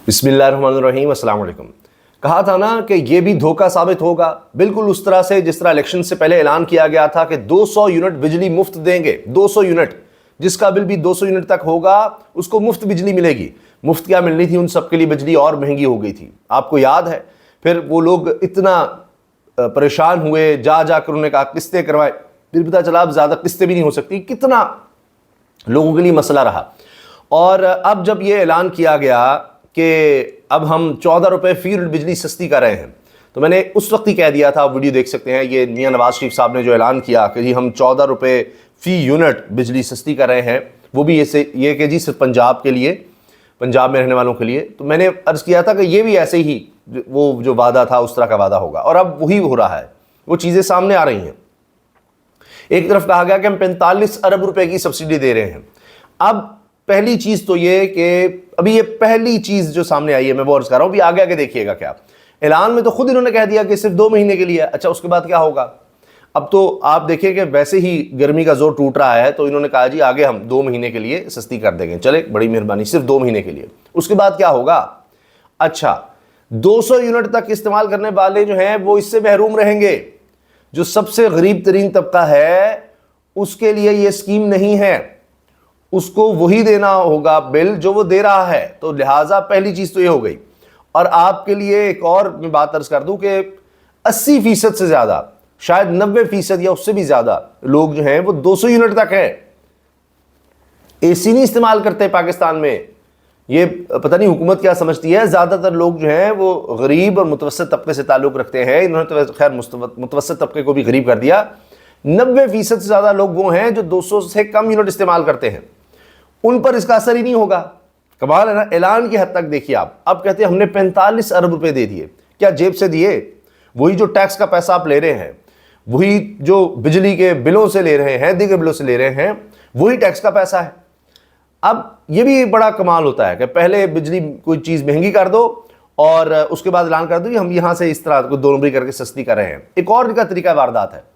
بسم اللہ الرحمن الرحیم، السلام علیکم۔ کہا تھا نا کہ یہ بھی دھوکہ ثابت ہوگا، بالکل اس طرح سے جس طرح الیکشن سے پہلے اعلان کیا گیا تھا کہ 200 یونٹ بجلی مفت دیں گے۔ 200 یونٹ، جس کا بل بھی 200 یونٹ تک ہوگا اس کو مفت بجلی ملے گی۔ مفت کیا ملنی تھی، ان سب کے لیے بجلی اور مہنگی ہو گئی تھی، آپ کو یاد ہے۔ پھر وہ لوگ اتنا پریشان ہوئے، جا کر انہوں نے کہا قسطیں کروائے، پھر پتہ چلا اب زیادہ قسطیں بھی نہیں ہو سکتی، کتنا لوگوں کے لیے مسئلہ رہا۔ اور اب جب یہ اعلان کیا گیا کہ اب ہم 14 روپے فی یونٹ بجلی سستی کر رہے ہیں، تو میں نے اس وقت ہی کہہ دیا تھا، آپ ویڈیو دیکھ سکتے ہیں، یہ میاں نواز شریف صاحب نے جو اعلان کیا کہ جی ہم 14 روپے فی یونٹ بجلی سستی کر رہے ہیں، وہ بھی یہ کہ جی صرف پنجاب کے لیے، پنجاب میں رہنے والوں کے لیے۔ تو میں نے عرض کیا تھا کہ یہ بھی ایسے ہی وہ جو وعدہ تھا اس طرح کا وعدہ ہوگا، اور اب وہی ہو رہا ہے، وہ چیزیں سامنے آ رہی ہیں۔ ایک طرف کہا گیا کہ ہم 45 ارب روپے کی سبسڈی دے رہے ہیں۔ اب پہلی چیز تو یہ کہ ابھی یہ پہلی چیز جو سامنے آئی ہے، میں وہ عرض کر رہا ہوں، بھی آگے آگے دیکھیے گا کیا۔ اعلان میں تو خود انہوں نے کہہ دیا کہ صرف 2 مہینے کے لیے، اچھا اس کے بعد کیا ہوگا؟ اب تو آپ دیکھیں کہ ویسے ہی گرمی کا زور ٹوٹ رہا ہے، تو انہوں نے کہا جی آگے ہم 2 مہینے کے لیے سستی کر دیں گے، چلے بڑی مہربانی، صرف 2 مہینے کے لیے۔ اس کے بعد کیا ہوگا؟ اچھا 200 یونٹ تک استعمال کرنے والے جو ہیں وہ اس سے محروم رہیں گے۔ جو سب سے غریب ترین طبقہ ہے اس کے لیے یہ اسکیم نہیں ہے، اس کو وہی دینا ہوگا بل جو وہ دے رہا ہے۔ تو لہٰذا پہلی چیز تو یہ ہو گئی۔ اور آپ کے لیے ایک اور میں بات عرض کر دوں کہ 80% سے زیادہ، شاید 90% یا اس سے بھی زیادہ لوگ جو ہیں وہ 200 یونٹ تک ہیں۔ اے سی نہیں استعمال کرتے پاکستان میں، یہ پتہ نہیں حکومت کیا سمجھتی ہے۔ زیادہ تر لوگ جو ہیں وہ غریب اور متوسط طبقے سے تعلق رکھتے ہیں، انہوں نے تو خیر متوسط طبقے کو بھی غریب کر دیا۔ 90% سے زیادہ لوگ وہ ہیں جو 200 سے کم یونٹ استعمال کرتے ہیں، ان پر اس کا اثر ہی نہیں ہوگا۔ کمال ہے نا، اعلان کی حد تک دیکھیے آپ۔ اب کہتے ہیں ہم نے 45 ارب روپے دے دیے، کیا جیب سے دیے؟ وہی جو ٹیکس کا پیسہ آپ لے رہے ہیں، وہی جو بجلی کے بلوں سے لے رہے ہیں، دیگر بلوں سے لے رہے ہیں، وہی ٹیکس کا پیسہ ہے۔ اب یہ بھی بڑا کمال ہوتا ہے کہ پہلے بجلی کوئی چیز مہنگی کر دو اور اس کے بعد اعلان کر دو کہ ہم یہاں سے اس طرح کو 2 نمبری کر کے سستی کر رہے ہیں۔ ایک اور ان کا طریقہ واردات ہے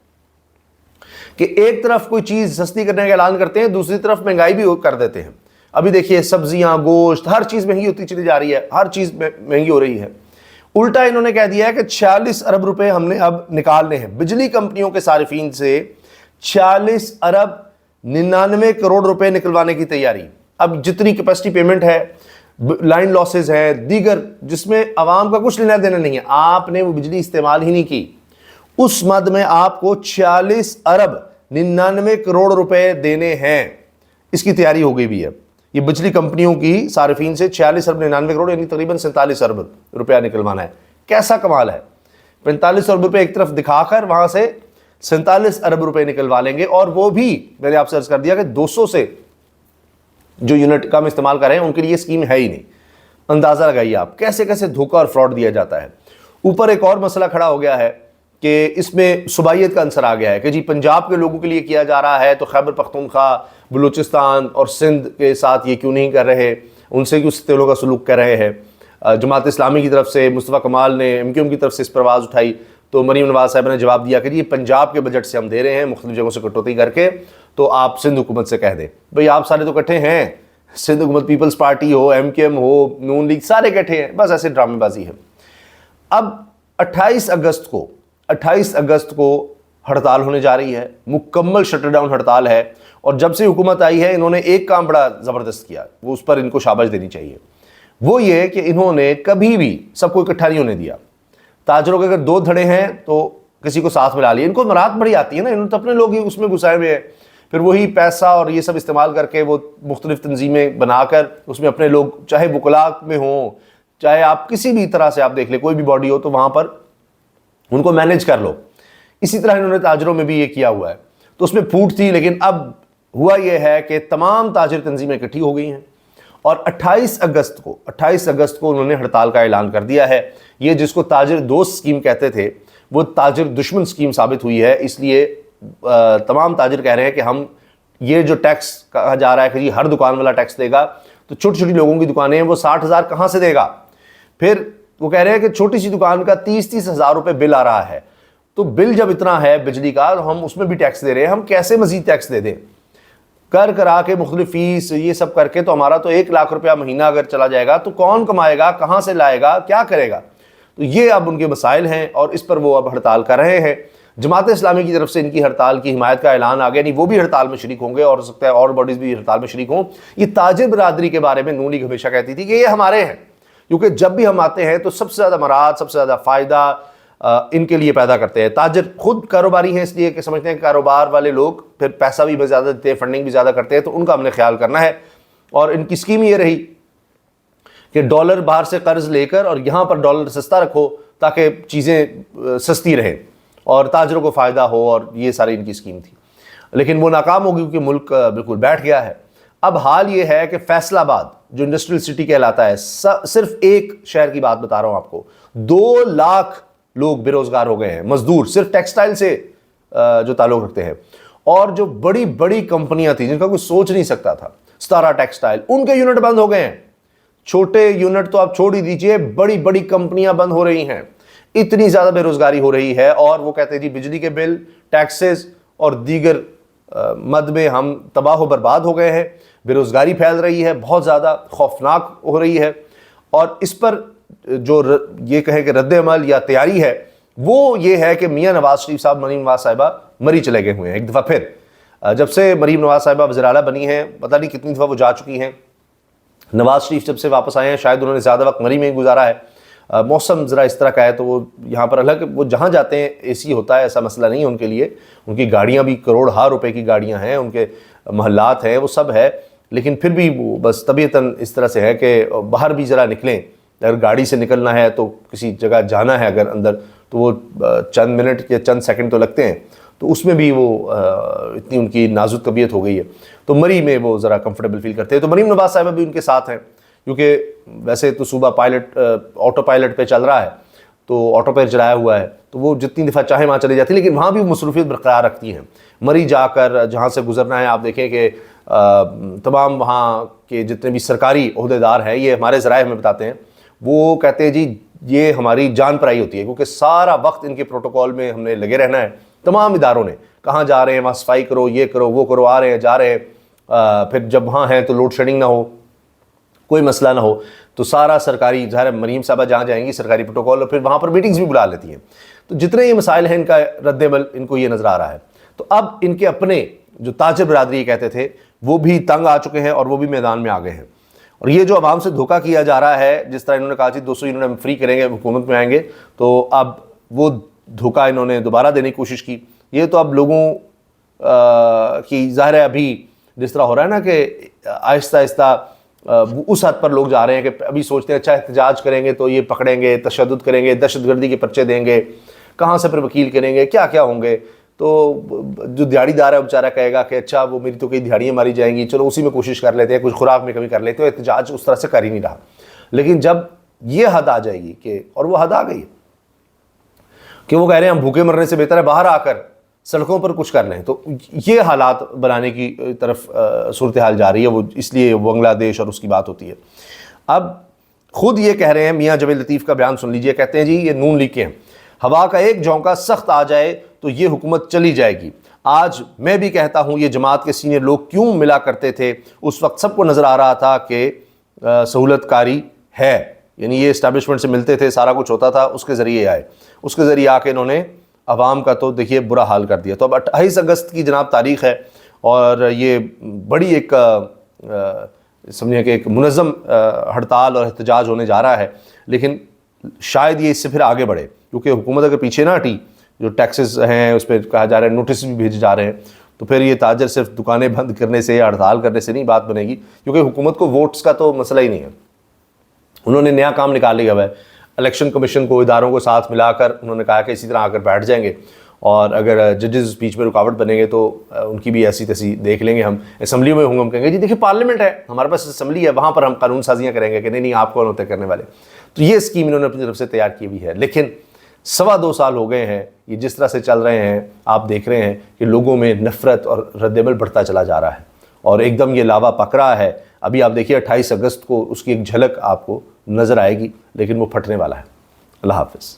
کہ ایک طرف کوئی چیز سستی کرنے کا اعلان کرتے ہیں، دوسری طرف مہنگائی بھی کر دیتے ہیں۔ ابھی دیکھیے سبزیاں، گوشت، ہر چیز مہنگی ہوتی چلی جا رہی ہے، ہر چیز مہنگی ہو رہی ہے۔ الٹا انہوں نے کہہ دیا ہے کہ 46 ارب روپے ہم نے اب نکالنے ہیں بجلی کمپنیوں کے صارفین سے، 46 ارب 99 کروڑ روپے نکلوانے کی تیاری۔ اب جتنی کیپیسٹی پیمنٹ ہے، لائن لاسز ہیں، دیگر جس میں عوام کا کچھ لینا دینا نہیں ہے، آپ نے وہ بجلی استعمال ہی نہیں کی، اس مد میں آپ کو 46 ارب 99 کروڑ روپے دینے ہیں۔ اس کی تیاری ہو گئی بھی ہے، یہ بجلی کمپنیوں کی صارفین سے 46 ارب 99 کروڑ یعنی تقریباً 47 ارب روپیہ نکلوانا ہے۔ کیسا کمال ہے، 45 ارب روپے ایک طرف دکھا کر وہاں سے 47 ارب روپے نکلوا لیں گے، اور وہ بھی میں نے آپ سے عرض کر دیا کہ 200 سے جو یونٹ کم استعمال کر رہے ہیں ان کے لیے اسکیم ہے ہی نہیں۔ اندازہ لگائیے آپ کیسے کیسے دھوکہ اور فراڈ دیا جاتا ہے۔ اوپر ایک اور مسئلہ کھڑا ہو گیا ہے کہ اس میں صوبائیت کا عنصر آ گیا ہے کہ جی پنجاب کے لوگوں کے لیے کیا جا رہا ہے تو خیبر پختونخوا، بلوچستان اور سندھ کے ساتھ یہ کیوں نہیں کر رہے، ان سے کیوں تیلوں کا سلوک کر رہے ہیں۔ جماعت اسلامی کی طرف سے مصطفیٰ کمال نے، ایم کیو ایم کی طرف سے اس پر آواز اٹھائی، تو مریم نواز صاحبہ نے جواب دیا کہ جی پنجاب کے بجٹ سے ہم دے رہے ہیں، مختلف جگہوں سے کٹوتی کر کے، تو آپ سندھ حکومت سے کہہ دیں۔ بھئی آپ سارے تو اکٹھے ہیں، سندھ حکومت پیپلز پارٹی ہو، ایم کیو ایم ہو، نون لیگ، سارے اکٹھے ہیں، بس ایسے ڈرامے بازی ہے۔ اب 28 اگست کو ہڑتال ہونے جا رہی ہے، مکمل شٹر ڈاؤن ہڑتال ہے، اور جب سے حکومت آئی ہے انہوں نے ایک کام بڑا زبردست کیا، وہ اس پر ان کو شاباش دینی چاہیے، وہ یہ کہ انہوں نے کبھی بھی سب کو اکٹھا نہیں ہونے دیا۔ تاجروں کے اگر 2 دھڑے ہیں تو کسی کو ساتھ ملا لیا، ان کو مراد بڑی آتی ہے نا، انہوں نے تو اپنے لوگ ہی اس میں گھسائے ہوئے ہیں، پھر وہی پیسہ اور یہ سب استعمال کر کے وہ مختلف تنظیمیں بنا کر اس میں اپنے لوگ، چاہے وکلاء میں ہوں، چاہے آپ کسی بھی طرح سے آپ دیکھ لیں، کوئی بھی باڈی ہو تو وہاں پر ان کو مینیج کر لو۔ اسی طرح انہوں نے تاجروں میں بھی یہ کیا ہوا ہے، تو اس میں پھوٹ تھی، لیکن اب ہوا یہ ہے کہ تمام تاجر تنظیمیں اکٹھی ہو گئی ہیں، اور 28 اگست کو انہوں نے ہڑتال کا اعلان کر دیا ہے۔ یہ جس کو تاجر دوست سکیم کہتے تھے وہ تاجر دشمن سکیم ثابت ہوئی ہے، اس لیے تمام تاجر کہہ رہے ہیں کہ ہم یہ جو ٹیکس کہا جا رہا ہے کہ جی ہر دکان والا ٹیکس دے گا، تو چھوٹی چھوٹی لوگوں کی دکانیں ہیں وہ 60,000 کہاں سے دے گا؟ پھر وہ کہہ رہے ہیں کہ چھوٹی سی دکان کا 30 ہزار روپے بل آ رہا ہے، تو بل جب اتنا ہے بجلی کا، ہم اس میں بھی ٹیکس دے رہے ہیں، ہم کیسے مزید ٹیکس دے دیں؟ کرا کے مختلف فیس یہ سب کر کے تو ہمارا تو 1 لاکھ روپیہ مہینہ اگر چلا جائے گا تو کون کمائے گا, کہاں سے لائے گا, کیا کرے گا؟ تو یہ اب ان کے مسائل ہیں اور اس پر وہ اب ہڑتال کر رہے ہیں. جماعت اسلامی کی طرف سے ان کی ہڑتال کی حمایت کا اعلان آ گیا, نہیں وہ بھی ہڑتال میں شریک ہوں گے اور ہو سکتا ہے اور باڈیز بھی ہڑتال میں شریک ہوں. یہ تاجر برادری کے بارے میں نون لیگ ہمیشہ کہتی تھی کہ یہ ہمارے ہیں, کیونکہ جب بھی ہم آتے ہیں تو سب سے زیادہ مراد, سب سے زیادہ فائدہ ان کے لیے پیدا کرتے ہیں. تاجر خود کاروباری ہیں اس لیے کہ سمجھتے ہیں کہ کاروبار والے لوگ پھر پیسہ بھی زیادہ دیتے ہیں, فنڈنگ بھی زیادہ کرتے ہیں, تو ان کا ہم نے خیال کرنا ہے. اور ان کی سکیم یہ رہی کہ ڈالر باہر سے قرض لے کر اور یہاں پر ڈالر سستا رکھو تاکہ چیزیں سستی رہیں اور تاجروں کو فائدہ ہو, اور یہ ساری ان کی سکیم تھی. لیکن وہ ناکام ہو گئی کیونکہ ملک بالکل بیٹھ گیا ہے. اب حال یہ ہے کہ فیصل آباد جو انڈسٹریل سٹی کہلاتا ہے, صرف ایک شہر کی بات بتا رہا ہوں آپ کو, 2 لاکھ لوگ بے روزگار ہو گئے ہیں, مزدور صرف ٹیکسٹائل سے جو تعلق رکھتے ہیں. اور جو بڑی بڑی کمپنیاں تھیں جن کا کوئی سوچ نہیں سکتا تھا, ستارہ ٹیکسٹائل, ان کے یونٹ بند ہو گئے ہیں. چھوٹے یونٹ تو آپ چھوڑ ہی دیجئے, بڑی بڑی کمپنیاں بند ہو رہی ہیں. اتنی زیادہ بے روزگاری ہو رہی ہے, اور وہ کہتے ہیں جی بجلی کے بل, ٹیکسز اور دیگر مد میں ہم تباہ و برباد ہو گئے ہیں. بے روزگاری پھیل رہی ہے, بہت زیادہ خوفناک ہو رہی ہے. اور اس پر جو یہ کہیں کہ رد عمل یا تیاری ہے وہ یہ ہے کہ میاں نواز شریف صاحب, مریم نواز صاحبہ مری چلے گئے ہوئے ہیں ایک دفعہ پھر. جب سے مریم نواز صاحبہ وزیر اعلیٰ بنی ہیں, پتہ نہیں کتنی دفعہ وہ جا چکی ہیں. نواز شریف جب سے واپس آئے ہیں شاید انہوں نے زیادہ وقت مری میں ہی گزارا ہے. موسم ذرا اس طرح کا ہے تو وہ یہاں پر الگ, وہ جہاں جاتے ہیں اے سی ہوتا ہے, ایسا مسئلہ نہیں ہے ان کے لیے. ان کی گاڑیاں بھی کروڑ روپے کی گاڑیاں ہیں, ان کے محلات ہیں, وہ سب ہے. لیکن پھر بھی وہ بس طبیعتاً اس طرح سے ہے کہ باہر بھی ذرا نکلیں, اگر گاڑی سے نکلنا ہے تو کسی جگہ جانا ہے اگر اندر, تو وہ چند منٹ یا چند سیکنڈ تو لگتے ہیں. تو اس میں بھی وہ اتنی ان کی نازک طبیعت ہو گئی ہے, تو مری میں وہ ذرا کمفرٹیبل فیل کرتے ہیں. تو مریم نواز صاحبہ بھی ان کے ساتھ ہیں, کیونکہ ویسے تو صوبہ پائلٹ آٹو پائلٹ پہ چل رہا ہے, تو آٹو پہ چلایا ہوا ہے, تو وہ جتنی دفعہ چاہے وہاں چلی جاتی ہیں, لیکن وہاں بھی مصروفیت برقرار رکھتی ہیں. مری جا کر جہاں سے گزرنا ہے, آپ دیکھیں کہ تمام وہاں کے جتنے بھی سرکاری عہدیدار ہیں, یہ ہمارے ذرائع ہمیں بتاتے ہیں, وہ کہتے ہیں جی یہ ہماری جان پرائی ہوتی ہے, کیونکہ سارا وقت ان کے پروٹوکول میں ہم نے لگے رہنا ہے. تمام اداروں نے کہاں جا رہے ہیں, وہاں صفائی کرو, یہ کرو, وہ کرو, آ رہے ہیں, جا رہے ہیں. پھر جب وہاں ہیں تو لوڈ شیڈنگ نہ ہو, کوئی مسئلہ نہ ہو, تو سارا سرکاری, ظاہر مریم صاحبہ جہاں جائیں گی سرکاری پروٹوکول, اور پھر وہاں پر میٹنگز بھی بلا لیتی ہیں. تو جتنے یہ مسائل ہیں ان کا رد عمل ان کو یہ نظر آ رہا ہے. تو اب ان کے اپنے جو تاجر برادری کہتے تھے وہ بھی تنگ آ چکے ہیں اور وہ بھی میدان میں آ گئے ہیں. اور یہ جو عوام سے دھوکہ کیا جا رہا ہے, جس طرح انہوں نے کہا 200 یونٹ ہم فری کریں گے, حکومت میں آئیں گے, تو اب وہ دھوکہ انہوں نے دوبارہ دینے کی کوشش کی. یہ تو اب لوگوں کی ظاہر ہے ابھی جس طرح ہو رہا ہے نا کہ آہستہ آہستہ اس حد پر لوگ جا رہے ہیں کہ ابھی سوچتے ہیں اچھا احتجاج کریں گے تو یہ پکڑیں گے, تشدد کریں گے, دہشت گردی کے پرچے دیں گے, کہاں سے پھر وکیل کریں گے, کیا کیا ہوں گے. تو جو دیہڑی دار ہے وہ بیچارہ کہے گا کہ اچھا وہ میری تو کئی دیہڑیاں ماری جائیں گی, چلو اسی میں کوشش کر لیتے ہیں, کچھ خوراک میں کمی کر لیتے ہیں. احتجاج اس طرح سے کر ہی نہیں رہا. لیکن جب یہ حد آ جائے گی کہ, اور وہ حد آ گئی کہ وہ کہہ رہے ہیں ہم بھوکے مرنے سے بہتر ہے باہر آ کر سڑکوں پر کچھ کر لیں, تو یہ حالات بنانے کی طرف صورتحال جا رہی ہے. وہ اس لیے بنگلہ دیش اور اس کی بات ہوتی ہے. اب خود یہ کہہ رہے ہیں, میاں جاوید لطیف کا بیان سن لیجئے, کہتے ہیں جی یہ نون لیگ کے ہیں, ہوا کا ایک جھونکا سخت آ جائے تو یہ حکومت چلی جائے گی. آج میں بھی کہتا ہوں یہ جماعت کے سینئر لوگ کیوں ملا کرتے تھے, اس وقت سب کو نظر آ رہا تھا کہ سہولت کاری ہے, یعنی یہ اسٹیبلشمنٹ سے ملتے تھے, سارا کچھ ہوتا تھا, اس کے ذریعے آئے, اس کے ذریعے آ کے انہوں نے عوام کا تو دیکھیے برا حال کر دیا. تو اب 28 اگست کی جناب تاریخ ہے, اور یہ بڑی ایک سمجھیں کہ ایک منظم ہڑتال اور احتجاج ہونے جا رہا ہے. لیکن شاید یہ اس سے پھر آگے بڑھے, کیونکہ حکومت اگر پیچھے نہ ہٹی, جو ٹیکسز ہیں اس پہ کہا جا رہا ہے نوٹس بھی بھیجے جا رہے ہیں, تو پھر یہ تاجر صرف دکانیں بند کرنے سے یا ہڑتال کرنے سے نہیں بات بنے گی, کیونکہ حکومت کو ووٹس کا تو مسئلہ ہی نہیں ہے. انہوں نے نیا کام نکال لیا ہوا ہے, الیکشن کمیشن کو, اداروں کو ساتھ ملا کر انہوں نے کہا کہ اسی طرح آ کر بیٹھ جائیں گے, اور اگر ججز اسپیچ میں رکاوٹ بنیں گے تو ان کی بھی ایسی تیسی دیکھ لیں گے. ہم اسمبلیوں میں ہوں گے, ہم کہیں گے جی دیکھیے پارلیمنٹ ہے, ہمارے پاس اسمبلی ہے, وہاں پر ہم قانون سازیاں کریں گے کہ نہیں آپ کون ہوتے کرنے والے. تو یہ اسکیم انہوں نے اپنی طرف سے تیار کی ہوئی ہے. لیکن 2.25 سال ہو گئے ہیں یہ جس طرح سے چل رہے ہیں, آپ دیکھ رہے ہیں کہ لوگوں میں نفرت اور رد عمل بڑھتا چلا جا رہا ہے, اور ایک دم یہ لاوا پک رہا ہے. ابھی آپ دیکھیے 28 اگست کو اس کی ایک جھلک آپ کو نظر آئے گی, لیکن وہ پھٹنے والا ہے. اللہ حافظ.